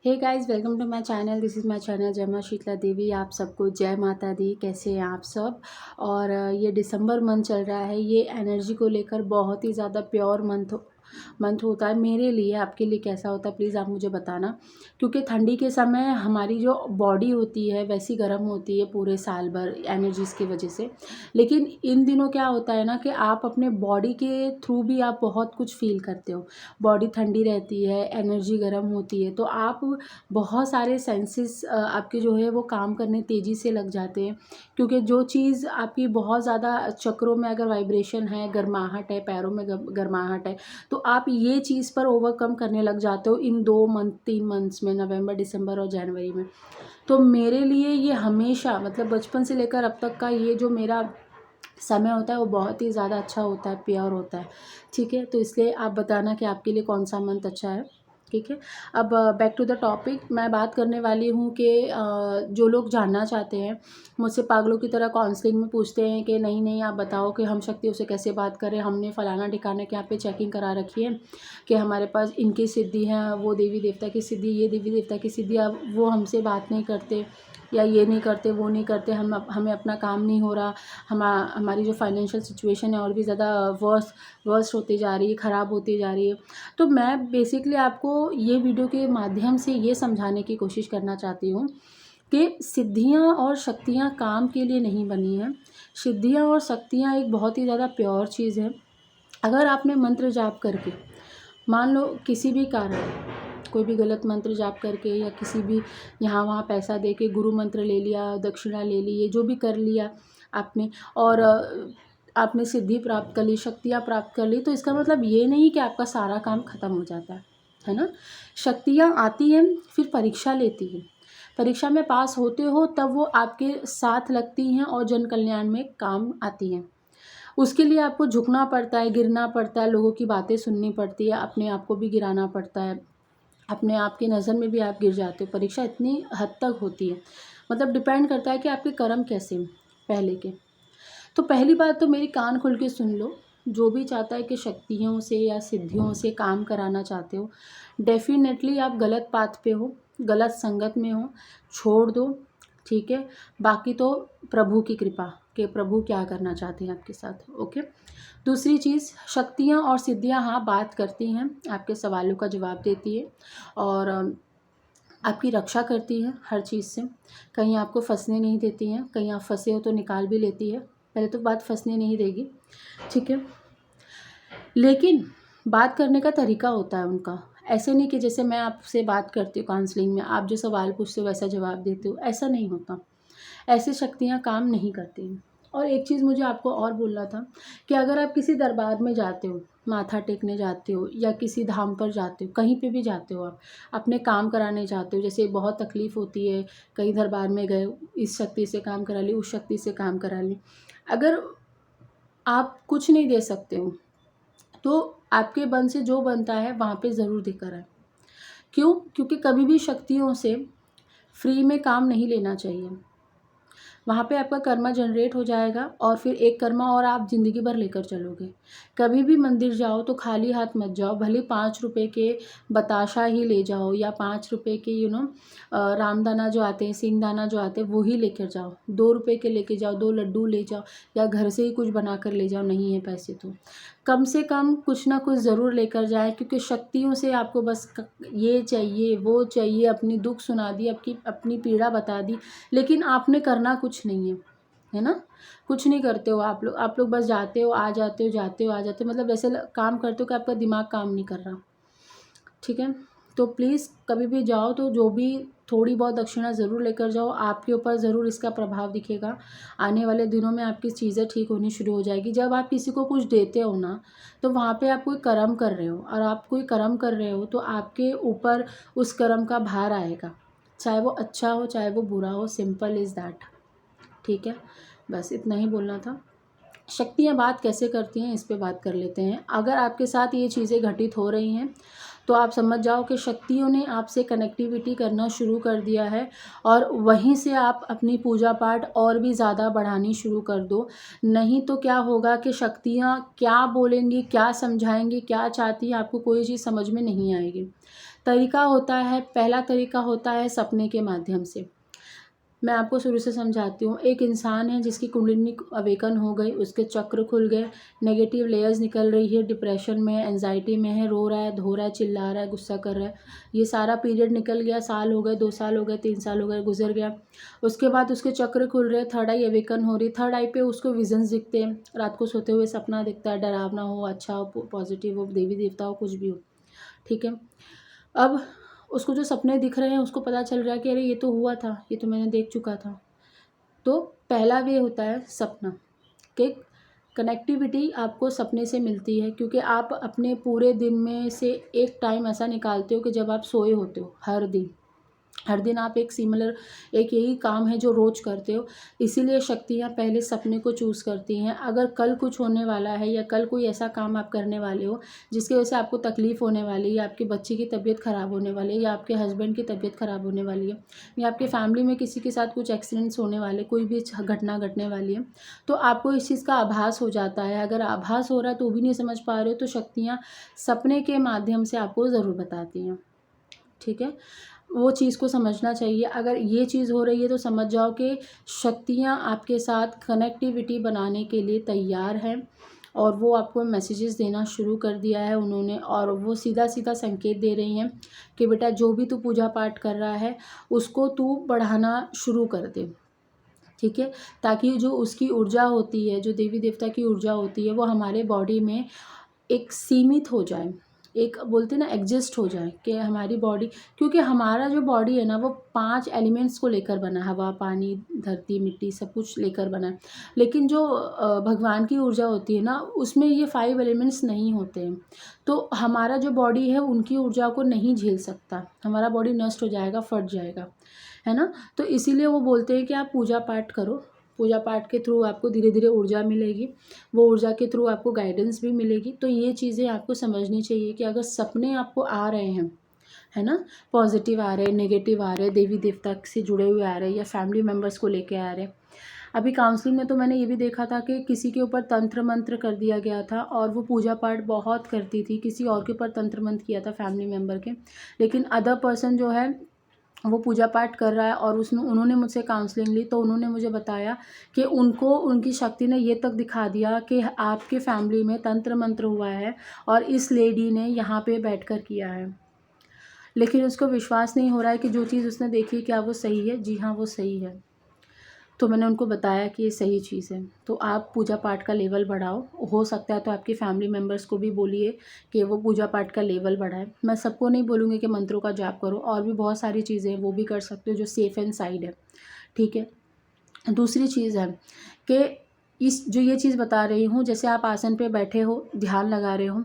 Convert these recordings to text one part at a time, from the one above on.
Hey guys, welcome to my channel. This is my channel जय मां शीतला देवी। आप सबको जय माता दी। कैसे हैं आप सब? और ये दिसंबर मंथ चल रहा है। ये एनर्जी को लेकर बहुत ही ज़्यादा प्योर मंथ होता है मेरे लिए। आपके लिए कैसा होता है प्लीज़ आप मुझे बताना, क्योंकि ठंडी के समय हमारी जो बॉडी होती है वैसी गर्म होती है पूरे साल भर एनर्जीज़ की वजह से। लेकिन इन दिनों क्या होता है ना कि आप अपने बॉडी के थ्रू भी आप बहुत कुछ फील करते हो। बॉडी ठंडी रहती है, एनर्जी गर्म होती है, तो आप बहुत सारे सेंसेस आपके जो है वो काम करने तेज़ी से लग जाते हैं। क्योंकि जो चीज़ आपकी बहुत ज़्यादा चक्रों में अगर वाइब्रेशन है, गर्माहट है, पैरों में गर्माहट है, तो आप ये चीज़ पर ओवरकम करने लग जाते हो इन 2 मंथ्स में, नवंबर, दिसंबर और जनवरी में। तो मेरे लिए ये हमेशा मतलब बचपन से लेकर अब तक का ये जो मेरा समय होता है वो बहुत ही ज़्यादा अच्छा होता है, प्योर होता है। ठीक है, तो इसलिए आप बताना कि आपके लिए कौन सा मंथ अच्छा है। ठीक है, अब बैक टू द टॉपिक। मैं बात करने वाली हूँ कि जो लोग जानना चाहते हैं मुझसे पागलों की तरह काउंसलिंग में पूछते हैं कि नहीं नहीं आप बताओ कि हम शक्तियों से कैसे बात करें, हमने फ़लाना ठिकाने के यहाँ पे चेकिंग करा रखी है कि हमारे पास इनकी सिद्धि है, वो देवी देवता की सिद्धि, ये देवी देवता की सिद्धि, अब वो हमसे बात नहीं करते या ये नहीं करते, वो नहीं करते, हमें अपना काम नहीं हो रहा, हमारी जो फाइनेंशियल सिचुएशन है और भी ज़्यादा वर्स्ट होती जा रही है, ख़राब होती जा रही है। तो मैं बेसिकली आपको ये वीडियो के माध्यम से ये समझाने की कोशिश करना चाहती हूँ कि सिद्धियाँ और शक्तियाँ काम के लिए नहीं बनी हैं। सिद्धियाँ और शक्तियाँ एक बहुत ही ज़्यादा प्योर चीज़ है। अगर आपने मंत्र जाप करके, मान लो किसी भी कारण, कोई भी गलत मंत्र जाप करके या किसी भी यहाँ वहाँ पैसा दे के गुरु मंत्र ले लिया, दक्षिणा ले ली, ये जो भी कर लिया आपने, और आपने सिद्धि प्राप्त कर ली, शक्तियाँ प्राप्त कर ली, तो इसका मतलब ये नहीं कि आपका सारा काम ख़त्म हो जाता है ना। शक्तियाँ आती हैं, फिर परीक्षा लेती हैं। परीक्षा में पास होते हो तब वो आपके साथ लगती हैं और जन कल्याण में काम आती हैं। उसके लिए आपको झुकना पड़ता है, गिरना पड़ता है, लोगों की बातें सुननी पड़ती है, अपने आप को भी गिराना पड़ता है, अपने आप की नज़र में भी आप गिर जाते हो। परीक्षा इतनी हद तक होती है, मतलब डिपेंड करता है कि आपके कर्म कैसे हैं पहले के। तो पहली बात तो मेरी कान खोल के सुन लो, जो भी चाहता है कि शक्तियों से या सिद्धियों से काम कराना चाहते हो, डेफिनेटली आप गलत पाथ पे हो, गलत संगत में हो, छोड़ दो। ठीक है, बाकी तो प्रभु की कृपा कि प्रभु क्या करना चाहते हैं आपके साथ। ओके, दूसरी चीज़, शक्तियाँ और सिद्धियाँ हाँ बात करती हैं, आपके सवालों का जवाब देती है और आपकी रक्षा करती है हर चीज़ से। कहीं आपको फंसने नहीं देती हैं, कहीं आप फंसे हो तो निकाल भी लेती है। पहले तो बात फंसने नहीं देगी, ठीक है। लेकिन बात करने का तरीका होता है उनका। ऐसे नहीं कि जैसे मैं आपसे बात करती हूँ काउंसलिंग में, आप जो सवाल पूछते हो वैसा जवाब देते हो, ऐसा नहीं होता। ऐसी शक्तियाँ काम नहीं करती हैं। और एक चीज़ मुझे आपको और बोलना था कि अगर आप किसी दरबार में जाते हो, माथा टेकने जाते हो या किसी धाम पर जाते हो, कहीं पे भी जाते हो, आप अपने काम कराने जाते हो, जैसे बहुत तकलीफ़ होती है, कहीं दरबार में गए, इस शक्ति से काम करा ली, उस शक्ति से काम करा ली, अगर आप कुछ नहीं दे सकते हो तो आपके बन से जो बनता है वहाँ पे ज़रूर देकर आए। क्यों? क्योंकि कभी भी शक्तियों से फ्री में काम नहीं लेना चाहिए। वहाँ पे आपका कर्मा जनरेट हो जाएगा और फिर एक कर्मा और आप ज़िंदगी भर लेकर चलोगे। कभी भी मंदिर जाओ तो खाली हाथ मत जाओ, भले 5 रुपए के बताशा ही ले जाओ या 5 रुपए के रामदाना जो आते हैं, सींगदाना जो आते हैं, वो ही लेकर जाओ। 2 रुपए के लेके जाओ, 2 लड्डू ले जाओ या घर से ही कुछ बना कर ले जाओ, नहीं है पैसे तो कम से कम कुछ ना कुछ ज़रूर लेकर जाएँ, क्योंकि शक्तियों से आपको बस ये चाहिए, वो चाहिए, अपनी दुःख सुना दी, अपनी पीड़ा बता दी, लेकिन आपने करना कुछ नहीं है ना? कुछ नहीं करते हो आप लोग बस जाते हो, आ जाते हो, जाते हो, आ जाते हो, मतलब ऐसे काम करते हो कि आपका दिमाग काम नहीं कर रहा। ठीक है? तो प्लीज़ कभी भी जाओ तो जो भी थोड़ी बहुत दक्षिणा ज़रूर लेकर जाओ, आपके ऊपर ज़रूर इसका प्रभाव दिखेगा। आने वाले दिनों में आपकी चीज़ें ठीक होनी शुरू हो जाएगी। जब आप किसी को कुछ देते हो ना, तो वहाँ पे आप कोई कर्म कर रहे हो, और आप कोई कर्म कर रहे हो तो आपके ऊपर उस कर्म का भार आएगा। चाहे वो अच्छा हो, चाहे वो बुरा हो, सिंपल इज़ दैट। ठीक है? बस इतना ही बोलना था। शक्तियाँ बात कैसे करती हैं, इस पे बात कर लेते हैं। अगर आपके साथ ये चीज़ें घटित हो रही हैं तो आप समझ जाओ कि शक्तियों ने आपसे कनेक्टिविटी करना शुरू कर दिया है, और वहीं से आप अपनी पूजा पाठ और भी ज़्यादा बढ़ानी शुरू कर दो। नहीं तो क्या होगा कि शक्तियाँ क्या बोलेंगी, क्या समझाएंगी, क्या चाहती हैं, आपको कोई चीज़ समझ में नहीं आएगी। तरीका होता है, पहला तरीका होता है सपने के माध्यम से। मैं आपको शुरू से समझाती हूँ। एक इंसान है जिसकी कुंडलिनी अवेकन हो गई, उसके चक्र खुल गए, नेगेटिव लेयर्स निकल रही है, डिप्रेशन में है, एंजाइटी में है, रो रहा है, धो रहा है, चिल्ला रहा है, गुस्सा कर रहा है। ये सारा पीरियड निकल गया, साल हो गए, 2 साल हो गए, 3 साल हो गए, गुजर गया। उसके बाद उसके चक्र खुल रहे, थर्ड आई अवेकन हो रही। थर्ड आई पे उसको विजन्स दिखते हैं, रात को सोते हुए सपना दिखता है, डरावना हो, अच्छा हो, पॉजिटिव हो, देवी देवता हो, कुछ भी हो, ठीक है। अब उसको जो सपने दिख रहे हैं उसको पता चल रहा है कि अरे ये तो हुआ था, ये तो मैंने देख चुका था। तो पहला वे होता है सपना, कि कनेक्टिविटी आपको सपने से मिलती है, क्योंकि आप अपने पूरे दिन में से एक टाइम ऐसा निकालते हो कि जब आप सोए होते हो। हर दिन आप एक सिमिलर, एक यही काम है जो रोज़ करते हो, इसीलिए शक्तियाँ पहले सपने को चूज़ करती हैं। अगर कल कुछ होने वाला है या कल कोई ऐसा काम आप करने वाले हो जिसकी वजह से आपको तकलीफ़ होने वाली है, या आपके बच्चे की तबीयत ख़राब होने वाली है, या आपके हस्बैंड की तबीयत ख़राब होने वाली है, या आपके फैमिली में किसी के साथ कुछ एक्सीडेंट्स होने वाले, कोई भी घटना घटने वाली है, तो आपको इस चीज़ का आभास हो जाता है। अगर आभास हो रहा है तो भी नहीं समझ पा रहे हो, तो शक्तियाँ सपने के माध्यम से आपको ज़रूर बताती हैं, ठीक है। वो चीज़ को समझना चाहिए। अगर ये चीज़ हो रही है तो समझ जाओ कि शक्तियाँ आपके साथ कनेक्टिविटी बनाने के लिए तैयार हैं, और वो आपको मैसेजेस देना शुरू कर दिया है उन्होंने, और वो सीधा सीधा संकेत दे रही हैं कि बेटा जो भी तू पूजा पाठ कर रहा है उसको तू बढ़ाना शुरू कर दे, ठीक है। ताकि जो उसकी ऊर्जा होती है, जो देवी देवता की ऊर्जा होती है, वो हमारे बॉडी में एक सीमित हो जाए, एक बोलते हैं ना एडजस्ट हो जाए, कि हमारी बॉडी, क्योंकि हमारा जो बॉडी है ना वो 5 एलिमेंट्स को लेकर बना है, हवा, पानी, धरती, मिट्टी, सब कुछ लेकर बना है। लेकिन जो भगवान की ऊर्जा होती है ना उसमें ये 5 एलिमेंट्स नहीं होते हैं। तो हमारा जो बॉडी है उनकी ऊर्जा को नहीं झेल सकता, हमारा बॉडी नष्ट हो जाएगा, फट जाएगा, है ना। तो इसीलिए वो बोलते हैं कि आप पूजा पाठ करो, पूजा पाठ के थ्रू आपको धीरे धीरे ऊर्जा मिलेगी, वो ऊर्जा के थ्रू आपको गाइडेंस भी मिलेगी। तो ये चीज़ें आपको समझनी चाहिए कि अगर सपने आपको आ रहे हैं, है ना, पॉजिटिव आ रहे हैं, नेगेटिव आ रहे हैं, देवी देवता से जुड़े हुए आ रहे हैं, या फैमिली मेम्बर्स को लेके आ रहे हैं। अभी काउंसलिंग में तो मैंने ये भी देखा था कि किसी के ऊपर तंत्र मंत्र कर दिया गया था, और वो पूजा पाठ बहुत करती थी, किसी और के ऊपर तंत्र मंत्र किया था फैमिली मेम्बर के, लेकिन अदर पर्सन जो है वो पूजा पाठ कर रहा है, और उन्होंने मुझसे काउंसलिंग ली, तो उन्होंने मुझे बताया कि उनको उनकी शक्ति ने ये तक दिखा दिया कि आपके फैमिली में तंत्र मंत्र हुआ है, और इस लेडी ने यहाँ पे बैठकर किया है, लेकिन उसको विश्वास नहीं हो रहा है कि जो चीज़ उसने देखी क्या वो सही है। जी हाँ, वो सही है। तो मैंने उनको बताया कि ये सही चीज़ है, तो आप पूजा पाठ का लेवल बढ़ाओ। हो सकता है तो आपके फैमिली मेम्बर्स को भी बोलिए कि वो पूजा पाठ का लेवल बढ़ाएं। मैं सबको नहीं बोलूँगी कि मंत्रों का जाप करो, और भी बहुत सारी चीज़ें हैं वो भी कर सकते हो जो सेफ़ एंड साइड है, ठीक है। दूसरी चीज़ है कि इस जो ये चीज़ बता रही हूँ, जैसे आप आसन पे बैठे हो, ध्यान लगा रहे हो,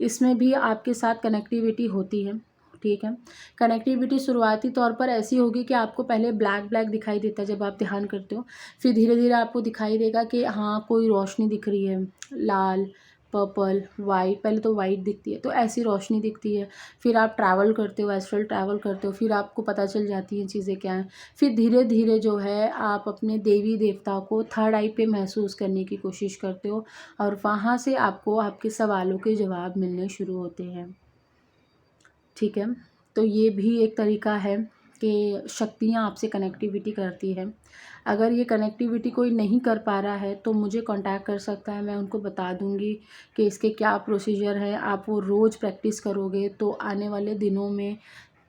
इसमें भी आपके साथ कनेक्टिविटी होती है, ठीक है। कनेक्टिविटी शुरुआती तौर पर ऐसी होगी कि आपको पहले ब्लैक ब्लैक दिखाई देता है जब आप ध्यान करते हो, फिर धीरे धीरे आपको दिखाई देगा कि हाँ कोई रोशनी दिख रही है, लाल, पर्पल, वाइट, पहले तो वाइट दिखती है, तो ऐसी रोशनी दिखती है। फिर आप ट्रैवल करते हो, एस्ट्रल ट्रैवल करते हो, फिर आपको पता चल जाती हैं चीज़ें क्या हैं। फिर धीरे धीरे जो है आप अपने देवी देवता को थर्ड आई पे महसूस करने की कोशिश करते हो, और वहाँ से आपको आपके सवालों के जवाब मिलने शुरू होते हैं, ठीक है। तो ये भी एक तरीका है कि शक्तियाँ आपसे कनेक्टिविटी करती है। अगर ये कनेक्टिविटी कोई नहीं कर पा रहा है तो मुझे कांटेक्ट कर सकता है, मैं उनको बता दूँगी कि इसके क्या प्रोसीजर है। आप वो रोज़ प्रैक्टिस करोगे तो आने वाले दिनों में,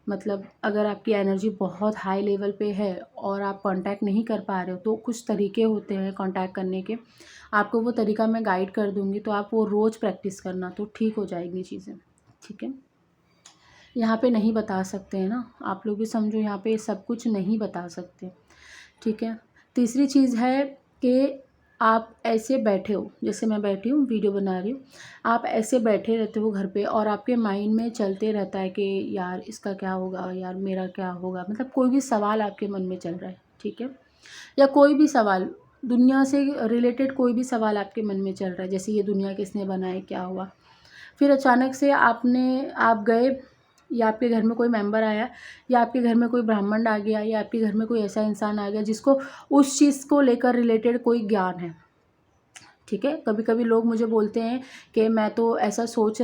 मतलब अगर आपकी एनर्जी बहुत हाई लेवल पे है और आप कांटेक्ट नहीं कर पा रहे हो, तो कुछ तरीके होते हैं कांटेक्ट करने के, आपको वो तरीका मैं गाइड कर दूँगी, तो आप वो रोज़ प्रैक्टिस करना, तो ठीक हो जाएगी चीज़ें, ठीक है। यहाँ पे नहीं बता सकते हैं ना, आप लोग भी समझो, यहाँ पे सब कुछ नहीं बता सकते, ठीक है। तीसरी चीज़ है कि आप ऐसे बैठे हो, जैसे मैं बैठी हूँ वीडियो बना रही हूँ, आप ऐसे बैठे रहते हो घर पे, और आपके माइंड में चलते रहता है कि यार इसका क्या होगा, यार मेरा क्या होगा, मतलब कोई भी सवाल आपके मन में चल रहा है, ठीक है। या कोई भी सवाल दुनिया से रिलेटेड, कोई भी सवाल आपके मन में चल रहा है, जैसे ये दुनिया किसने बनाई, क्या हुआ। फिर अचानक से आप गए, या आपके घर में कोई मेंबर आया, या आपके घर में कोई ब्राह्मण आ गया, या आपके घर में कोई ऐसा इंसान आ गया जिसको उस चीज़ को लेकर रिलेटेड कोई ज्ञान है, ठीक है। कभी कभी लोग मुझे बोलते हैं कि मैं तो ऐसा सोच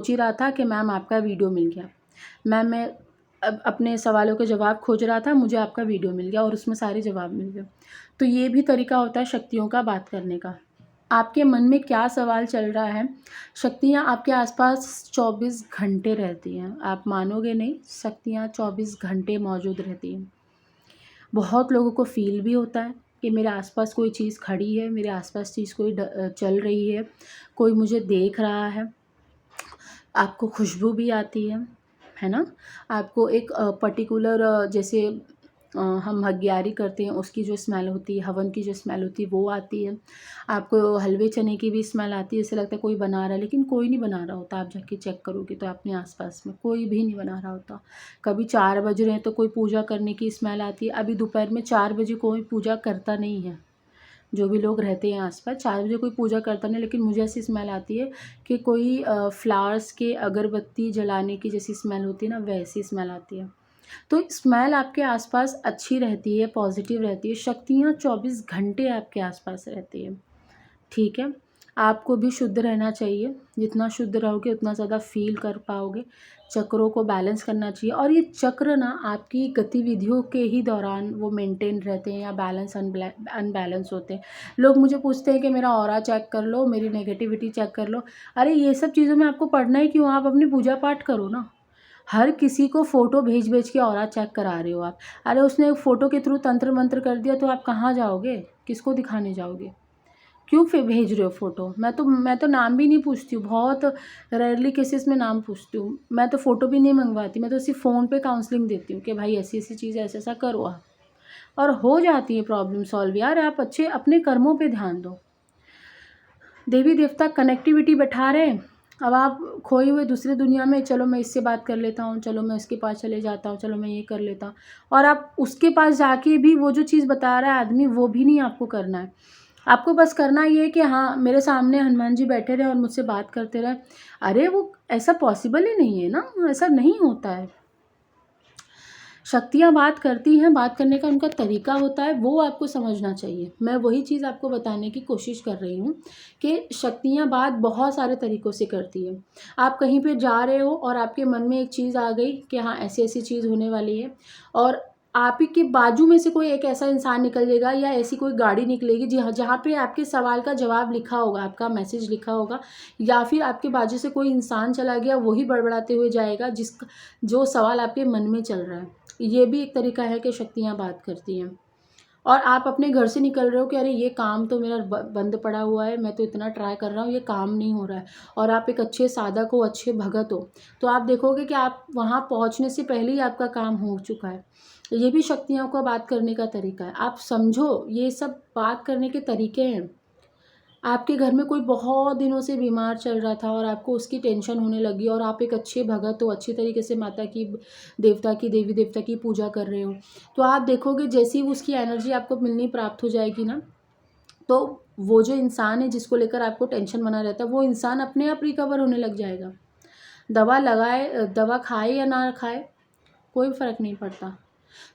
ही रहा था कि मैम आपका वीडियो मिल गया, मैं अब अपने सवालों के जवाब खोज रहा था, मुझे आपका वीडियो मिल गया और उसमें सारे जवाब मिल गए। तो ये भी तरीका होता है शक्तियों का बात करने का। आपके मन में क्या सवाल चल रहा है, शक्तियाँ आपके आसपास 24 घंटे रहती हैं। आप मानोगे नहीं, शक्तियाँ 24 घंटे मौजूद रहती हैं। बहुत लोगों को फ़ील भी होता है कि मेरे आसपास कोई चीज़ खड़ी है, मेरे आसपास चीज़ कोई चल रही है, कोई मुझे देख रहा है। आपको खुशबू भी आती है ना? आपको एक पर्टिकुलर जैसे हम हगियारी करते हैं उसकी जो स्मेल होती है, हवन की जो स्मेल होती है वो आती है। आपको हलवे चने की भी स्मेल आती है, ऐसा लगता है कोई बना रहा है, लेकिन कोई नहीं बना रहा होता। आप जाके चेक करोगे तो अपने आस-पास में कोई भी नहीं बना रहा होता। कभी 4 बज रहे हैं तो कोई पूजा करने की स्मेल आती है। अभी दोपहर में 4 बजे कोई पूजा करता नहीं है। जो भी लोग रहते हैं आस-पास 4 बजे कोई पूजा करता नहीं, लेकिन मुझे ऐसी स्मेल आती है कि कोई फ्लावर्स के अगरबत्ती जलाने की जैसी स्मेल होती है ना, वैसी स्मेल आती है। तो स्मेल आपके आसपास अच्छी रहती है, पॉजिटिव रहती है। शक्तियाँ 24 घंटे आपके आसपास रहती है, ठीक है? आपको भी शुद्ध रहना चाहिए। जितना शुद्ध रहोगे उतना ज़्यादा फ़ील कर पाओगे। चक्रों को बैलेंस करना चाहिए और ये चक्र ना आपकी गतिविधियों के ही दौरान वो मेंटेन रहते हैं या बैलेंस अनबैलेंस होते हैं। लोग मुझे पूछते हैं कि मेरा ऑरा चेक कर लो, मेरी नेगेटिविटी चेक कर लो। अरे ये सब चीज़ों में आपको पढ़ना ही क्यों? आप अपनी पूजा पाठ करो ना। हर किसी को फ़ोटो भेज-भेज के ऑरा चेक करा रहे हो आप। अरे उसने फ़ोटो के थ्रू तंत्र मंत्र कर दिया तो आप कहाँ जाओगे? किसको दिखाने जाओगे? क्यों फिर भेज रहे हो फ़ोटो? मैं तो नाम भी नहीं पूछती हूँ, बहुत रेयरली केसेस में नाम पूछती हूँ। मैं तो फ़ोटो भी नहीं मंगवाती, मैं तो सिर्फ़ फ़ोन पे काउंसलिंग देती हूँ कि भाई ऐसी-ऐसी चीज़ है, ऐसा-ऐसा करो आप। और हो जाती है प्रॉब्लम सॉल्व यार, आप अच्छे अपने कर्मों पे ध्यान दो। देवी-देवता कनेक्टिविटी बैठा रहे हैं, अब आप खोए हुए दूसरी दुनिया में, चलो मैं इससे बात कर लेता हूँ, चलो मैं इसके पास चले जाता हूँ, चलो मैं ये कर लेता हूँ। और आप उसके पास जाके भी वो जो चीज़ बता रहा है आदमी, वो भी नहीं आपको करना है। आपको बस करना ये है कि हाँ, मेरे सामने हनुमान जी बैठे रहे और मुझसे बात करते रहे। अरे वो ऐसा पॉसिबल ही नहीं है ना, ऐसा नहीं होता है। शक्तियाँ बात करती हैं, बात करने का उनका तरीका होता है, वो आपको समझना चाहिए। मैं वही चीज़ आपको बताने की कोशिश कर रही हूँ कि शक्तियाँ बात बहुत सारे तरीक़ों से करती हैं। आप कहीं पे जा रहे हो और आपके मन में एक चीज़ आ गई कि हाँ, ऐसी-ऐसी चीज़ होने वाली है और आप ही के बाजू में से कोई एक ऐसा इंसान निकल जाएगा या ऐसी कोई गाड़ी निकलेगी जहाँ पे आपके सवाल का जवाब लिखा होगा, आपका मैसेज लिखा होगा, या फिर आपके बाजू से कोई इंसान चला गया, वही बड़बड़ाते हुए जाएगा जो सवाल आपके मन में चल रहा है। ये भी एक तरीका है कि शक्तियाँ बात करती हैं। और आप अपने घर से निकल रहे हो कि अरे ये काम तो मेरा बंद पड़ा हुआ है, मैं तो इतना ट्राई कर रहा हूँ, ये काम नहीं हो रहा है, और आप एक अच्छे साधक हो, अच्छे भगत हो, तो आप देखोगे कि आप वहाँ पहुँचने से पहले ही आपका काम हो चुका है। ये भी शक्तियों का बात करने का तरीका है। आप समझो, ये सब बात करने के तरीके हैं। आपके घर में कोई बहुत दिनों से बीमार चल रहा था और आपको उसकी टेंशन होने लगी और आप एक अच्छे भगत हो, अच्छी तरीके से माता की, देवता की, देवी देवता की पूजा कर रहे हो, तो आप देखोगे जैसे ही उसकी एनर्जी आपको मिलनी प्राप्त हो जाएगी ना, तो वो जो इंसान है जिसको लेकर आपको टेंशन बना रहता है, वो इंसान अपने आप रिकवर होने लग जाएगा। दवा खाए या ना खाए, कोई फ़र्क नहीं पड़ता।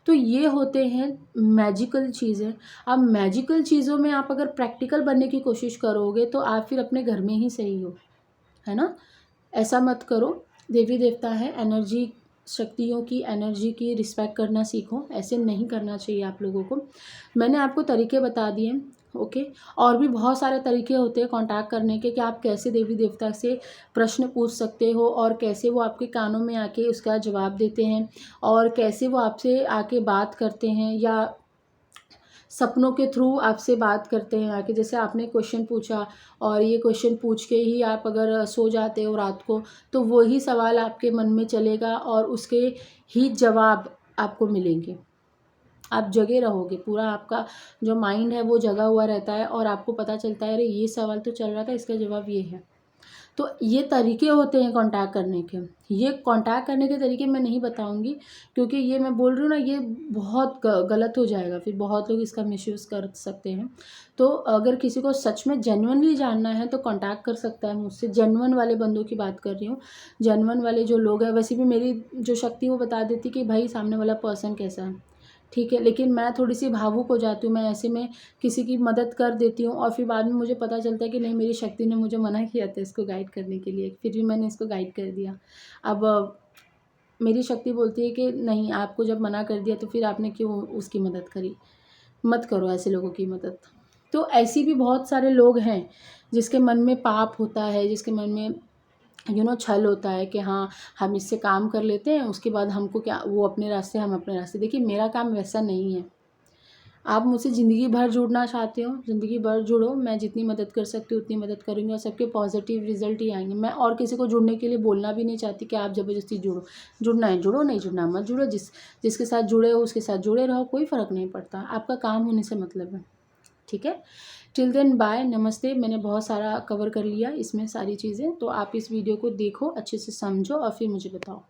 तो ये होते हैं मैजिकल चीज़ें। अब मैजिकल चीज़ों में आप अगर प्रैक्टिकल बनने की कोशिश करोगे तो आप फिर अपने घर में ही सही हो, है ना? ऐसा मत करो। देवी देवता है, एनर्जी, शक्तियों की एनर्जी की रिस्पेक्ट करना सीखो। ऐसे नहीं करना चाहिए आप लोगों को। मैंने आपको तरीके बता दिए, ओके। और भी बहुत सारे तरीके होते हैं कांटेक्ट करने के कि आप कैसे देवी देवता से प्रश्न पूछ सकते हो और कैसे वो आपके कानों में आके उसका जवाब देते हैं और कैसे वो आपसे आके बात करते हैं या सपनों के थ्रू आपसे बात करते हैं आके। जैसे आपने क्वेश्चन पूछा और ये क्वेश्चन पूछ के ही आप अगर सो जाते हो रात को, तो वही सवाल आपके मन में चलेगा और उसके ही जवाब आपको मिलेंगे। आप जगे रहोगे, पूरा आपका जो माइंड है वो जगा हुआ रहता है और आपको पता चलता है अरे ये सवाल तो चल रहा था, इसका जवाब ये है। तो ये तरीके होते हैं कांटेक्ट करने के। ये कांटेक्ट करने के तरीके मैं नहीं बताऊँगी क्योंकि ये मैं बोल रही हूँ ना, ये बहुत गलत हो जाएगा, फिर बहुत लोग इसका मिसयूज़ कर सकते हैं। तो अगर किसी को सच में जेन्युइनली जानना है तो कांटेक्ट कर सकता है मुझसे। जेन्युइन वाले बंदों की बात कर रही हूँ। जेन्युइन वाले जो लोग हैं, वैसे भी मेरी जो शक्ति वो बता देती कि भाई सामने वाला पर्सन कैसा है। ठीक है, लेकिन मैं थोड़ी-सी भावुक हो जाती हूँ, मैं ऐसे में किसी की मदद कर देती हूँ और फिर बाद में मुझे पता चलता है कि नहीं, मेरी शक्ति ने मुझे मना किया था इसको गाइड करने के लिए, फिर भी मैंने इसको गाइड कर दिया। अब मेरी शक्ति बोलती है कि नहीं, आपको जब मना कर दिया तो फिर आपने क्यों उसकी मदद करी। मत करो ऐसे लोगों की मदद। तो ऐसी भी बहुत सारे लोग हैं जिसके मन में पाप होता है, जिसके मन में छल होता है कि हाँ, हम इससे काम कर लेते हैं, उसके बाद हमको क्या, वो अपने रास्ते हम अपने रास्ते। देखिए मेरा काम वैसा नहीं है। आप मुझसे ज़िंदगी भर जुड़ना चाहते हो, ज़िंदगी भर जुड़ो, मैं जितनी मदद कर सकती हूँ उतनी मदद करूँगी और सबके पॉजिटिव रिजल्ट ही आएंगे। मैं और किसी को जुड़ने के लिए बोलना भी नहीं चाहती कि आप ज़बरदस्ती जुड़ो। जुड़ना है जुड़ो, नहीं जुड़ना मत जुड़ो। जिसके साथ जुड़े हो उसके साथ जुड़े रहो, कोई फ़र्क नहीं पड़ता। आपका काम होने से मतलब है, ठीक है। टिल देन बाय, नमस्ते। मैंने बहुत सारा कवर कर लिया इसमें सारी चीज़ें, तो आप इस वीडियो को देखो, अच्छे से समझो और फिर मुझे बताओ।